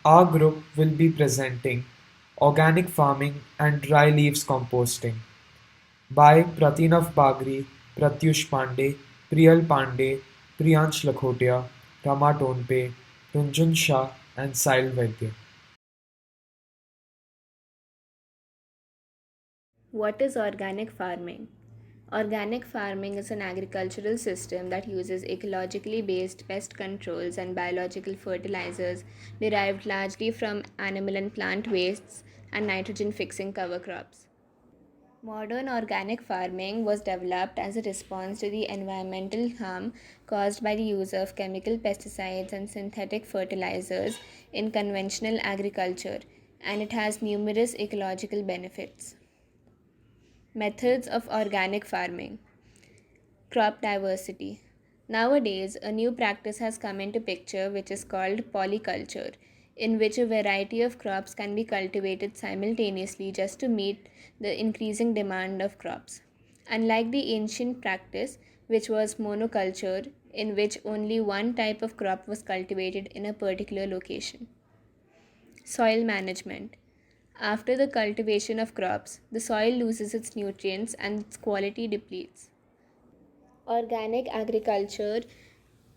Our group will be presenting Organic Farming and Dry Leaves Composting by Pratinav Bagri, Pratyush Pandey, Priyal Pandey, Priyansh Lakhotia, Rama Tonpe, Runjun Shah, and Sail Vaidya. What is organic farming? Organic farming is an agricultural system that uses ecologically based pest controls and biological fertilizers derived largely from animal and plant wastes and nitrogen fixing cover crops. Modern organic farming was developed as a response to the environmental harm caused by the use of chemical pesticides and synthetic fertilizers in conventional agriculture, and it has numerous ecological benefits. Methods of organic farming. Crop diversity. Nowadays, a new practice has come into picture which is called polyculture, in which a variety of crops can be cultivated simultaneously just to meet the increasing demand of crops. Unlike the ancient practice, which was monoculture, in which only one type of crop was cultivated in a particular location. Soil management. After the cultivation of crops, the soil loses its nutrients and its quality depletes. Organic agriculture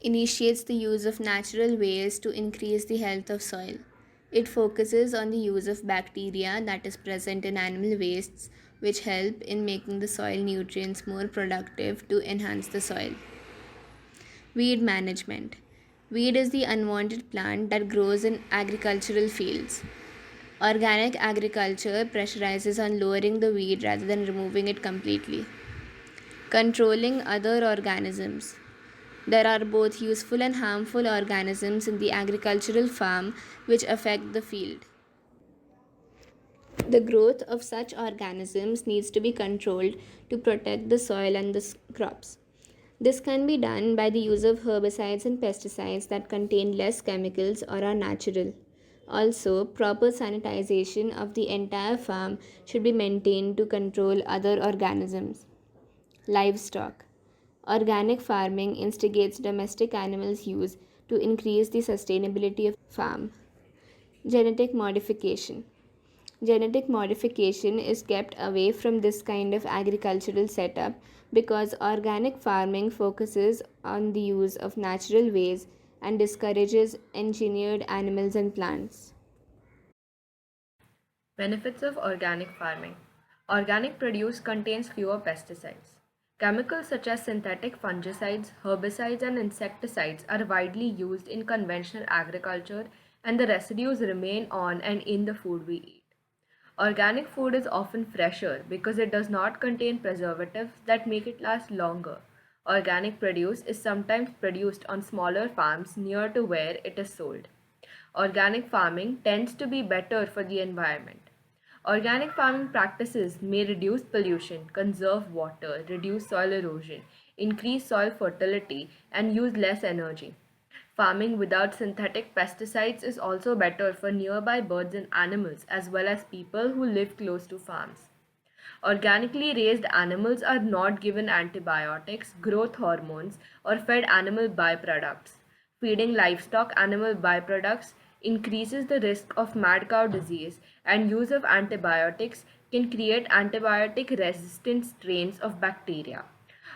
initiates the use of natural ways to increase the health of soil. It focuses on the use of bacteria that is present in animal wastes, which help in making the soil nutrients more productive to enhance the soil. Weed management. Weed is the unwanted plant that grows in agricultural fields. Organic agriculture pressurizes on lowering the weed rather than removing it completely. Controlling other organisms. There are both useful and harmful organisms in the agricultural farm which affect the field. The growth of such organisms needs to be controlled to protect the soil and the crops. This can be done by the use of herbicides and pesticides that contain less chemicals or are natural. Also, proper sanitization of the entire farm should be maintained to control other organisms. Livestock. Organic farming instigates domestic animals' use to increase the sustainability of farm. Genetic modification. Genetic modification is kept away from this kind of agricultural setup because organic farming focuses on the use of natural ways and discourages engineered animals and plants. Benefits of organic farming. Organic produce contains fewer pesticides. Chemicals such as synthetic fungicides, herbicides, and insecticides are widely used in conventional agriculture, and the residues remain on and in the food we eat. Organic food is often fresher because it does not contain preservatives that make it last longer. Organic produce is sometimes produced on smaller farms near to where it is sold. Organic farming tends to be better for the environment. Organic farming practices may reduce pollution, conserve water, reduce soil erosion, increase soil fertility, and use less energy. Farming without synthetic pesticides is also better for nearby birds and animals as well as people who live close to farms. Organically raised animals are not given antibiotics, growth hormones, or fed animal byproducts. Feeding livestock animal byproducts increases the risk of mad cow disease, and use of antibiotics can create antibiotic resistant strains of bacteria.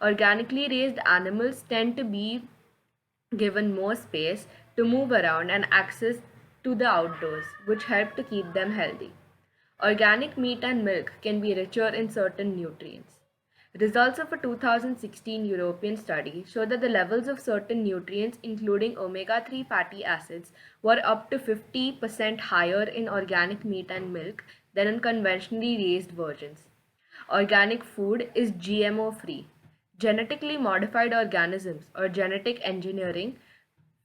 Organically raised animals tend to be given more space to move around and access to the outdoors, which help to keep them healthy. Organic meat and milk can be richer in certain nutrients. Results of a 2016 European study show that the levels of certain nutrients, including omega 3 fatty acids, were up to 50% higher in organic meat and milk than in conventionally raised versions. Organic food is GMO free. Genetically modified organisms or genetic engineering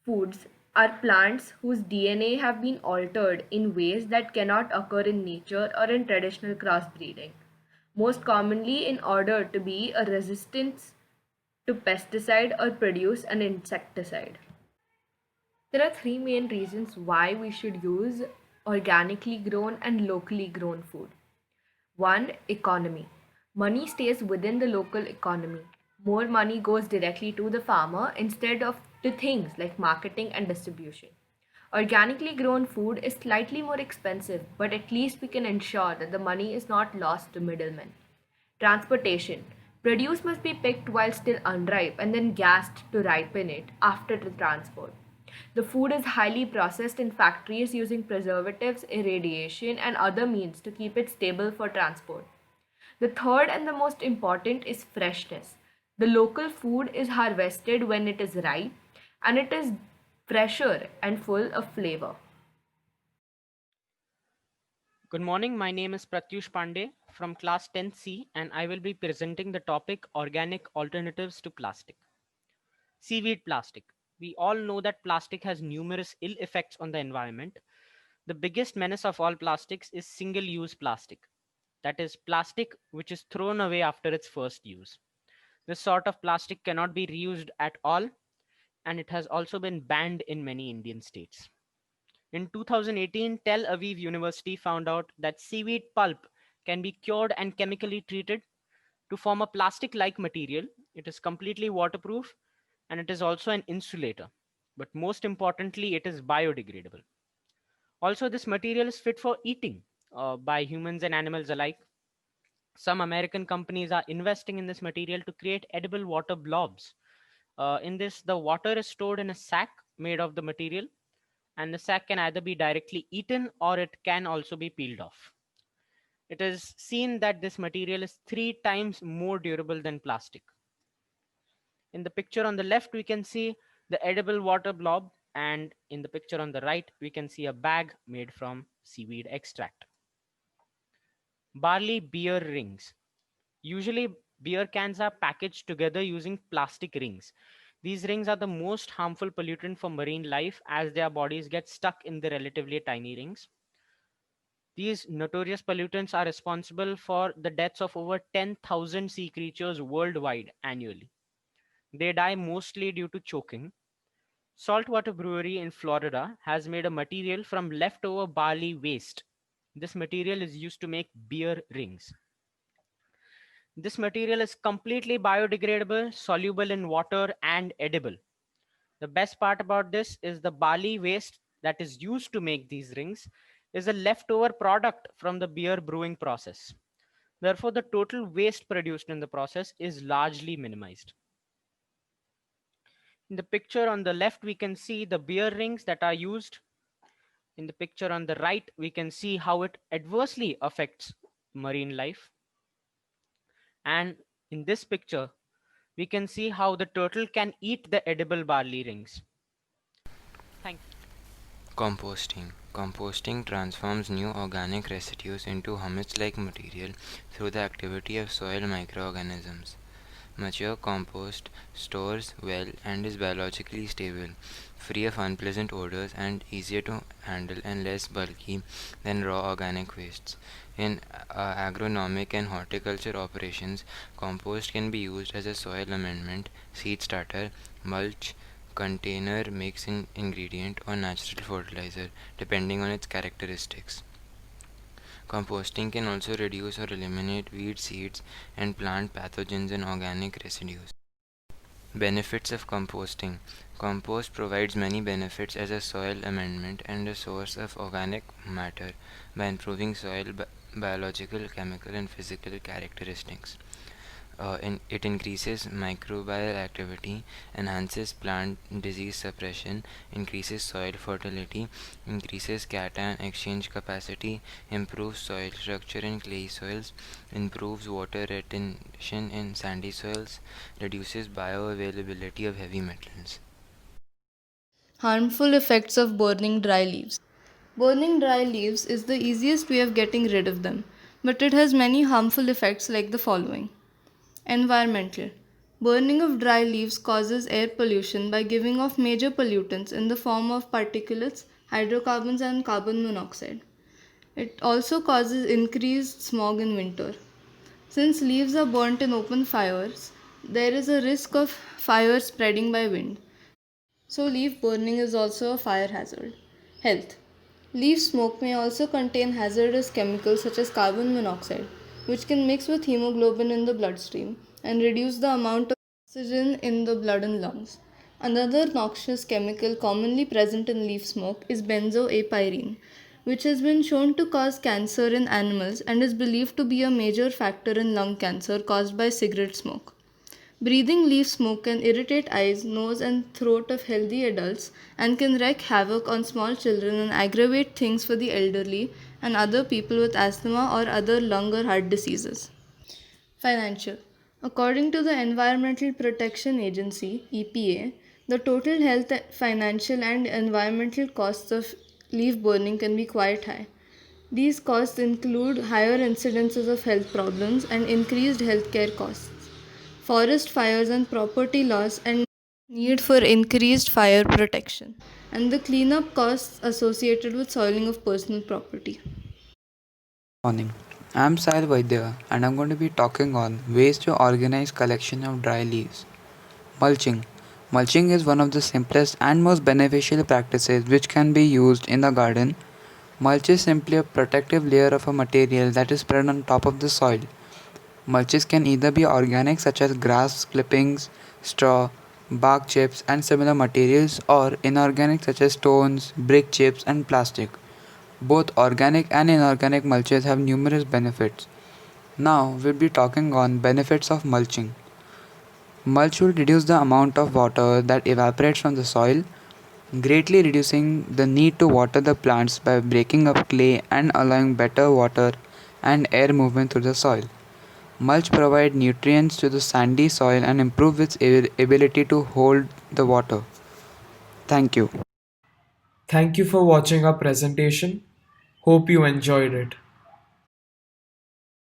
foods are plants whose DNA have been altered in ways that cannot occur in nature or in traditional crossbreeding, most commonly in order to be a resistance to pesticide or produce an insecticide. There are three main reasons why we should use organically grown and locally grown food. One, economy. Money stays within the local economy. More money goes directly to the farmer instead of to things like marketing and distribution. Organically grown food is slightly more expensive, but at least we can ensure that the money is not lost to middlemen. Transportation. Produce must be picked while still unripe and then gassed to ripen it after the transport. The food is highly processed in factories using preservatives, irradiation, and other means to keep it stable for transport. The third and the most important is freshness. The local food is harvested when it is ripe and it is fresher and full of flavor. Good morning. My name is Pratyush Pandey from class 10C, and I will be presenting the topic organic alternatives to plastic. Seaweed plastic. We all know that plastic has numerous ill effects on the environment. The biggest menace of all plastics is single use plastic. That is, plastic which is thrown away after its first use. This sort of plastic cannot be reused at all, and it has also been banned in many Indian states. In 2018, Tel Aviv University found out that seaweed pulp can be cured and chemically treated to form a plastic like material. It is completely waterproof and it is also an insulator. But most importantly, it is biodegradable. Also, this material is fit for eating by humans and animals alike. Some American companies are investing in this material to create edible water blobs. In this, the water is stored in a sack made of the material, and the sack can either be directly eaten or it can also be peeled off. It is seen that this material is 3 times more durable than plastic. In the picture on the left, we can see the edible water blob, and in the picture on the right, we can see a bag made from seaweed extract. Barley beer rings. Usually, beer cans are packaged together using plastic rings. These rings are the most harmful pollutant for marine life as their bodies get stuck in the relatively tiny rings. These notorious pollutants are responsible for the deaths of over 10,000 sea creatures worldwide annually. They die mostly due to choking. Saltwater Brewery in Florida has made a material from leftover barley waste. This material is used to make beer rings. This material is completely biodegradable, soluble in water, and edible. The best part about this is the barley waste that is used to make these rings is a leftover product from the beer brewing process. Therefore, the total waste produced in the process is largely minimized. In the picture on the left, we can see the beer rings that are used. In the picture on the right, we can see how it adversely affects marine life. And in this picture, we can see how the turtle can eat the edible barley rings. Thank you. Composting. Composting transforms new organic residues into humus-like material through the activity of soil microorganisms. Mature compost stores well and is biologically stable, free of unpleasant odors and easier to handle and less bulky than raw organic wastes. In agronomic and horticulture operations, compost can be used as a soil amendment, seed starter, mulch, container mix-in ingredient, or natural fertilizer, depending on its characteristics. Composting can also reduce or eliminate weed seeds and plant pathogens and organic residues. Benefits of composting. Compost provides many benefits as a soil amendment and a source of organic matter by improving soil biological, chemical, and physical characteristics. It increases microbial activity, enhances plant disease suppression, increases soil fertility, increases cation exchange capacity, improves soil structure in clay soils, improves water retention in sandy soils, reduces bioavailability of heavy metals. Harmful effects of burning dry leaves. Burning dry leaves is the easiest way of getting rid of them, but it has many harmful effects like the following. Environmental. Burning of dry leaves causes air pollution by giving off major pollutants in the form of particulates, hydrocarbons, and carbon monoxide. It also causes increased smog in winter. Since leaves are burnt in open fires, there is a risk of fire spreading by wind. So, leaf burning is also a fire hazard. Health. Leaf smoke may also contain hazardous chemicals such as carbon monoxide, which can mix with hemoglobin in the bloodstream and reduce the amount of oxygen in the blood and lungs. Another noxious chemical commonly present in leaf smoke is benzoapyrene, which has been shown to cause cancer in animals and is believed to be a major factor in lung cancer caused by cigarette smoke. Breathing leaf smoke can irritate eyes, nose, and throat of healthy adults and can wreak havoc on small children and aggravate things for the elderly and other people with asthma or other lung or heart diseases. Financial. According to the Environmental Protection Agency (EPA), the total health, financial, and environmental costs of leaf burning can be quite high. These costs include higher incidences of health problems and increased healthcare costs, forest fires and property loss, and need for increased fire protection, and the cleanup costs associated with soiling of personal property. Morning. I'm Sahil Vaidya and I'm going to be talking on ways to organize collection of dry leaves. Mulching. Mulching is one of the simplest and most beneficial practices which can be used in the garden. Mulch is simply a protective layer of a material that is spread on top of the soil. Mulches can either be organic such as grass clippings, straw, bark chips and similar materials, or inorganic such as stones, brick chips and plastic. Both organic and inorganic mulches have numerous benefits. Now we'll be talking on benefits of mulching. Mulch will reduce the amount of water that evaporates from the soil, greatly reducing the need to water the plants by breaking up clay and allowing better water and air movement through the soil. Mulch provides nutrients to the sandy soil and improves its ability to hold the water. Thank you. Thank you for watching our presentation. Hope you enjoyed it.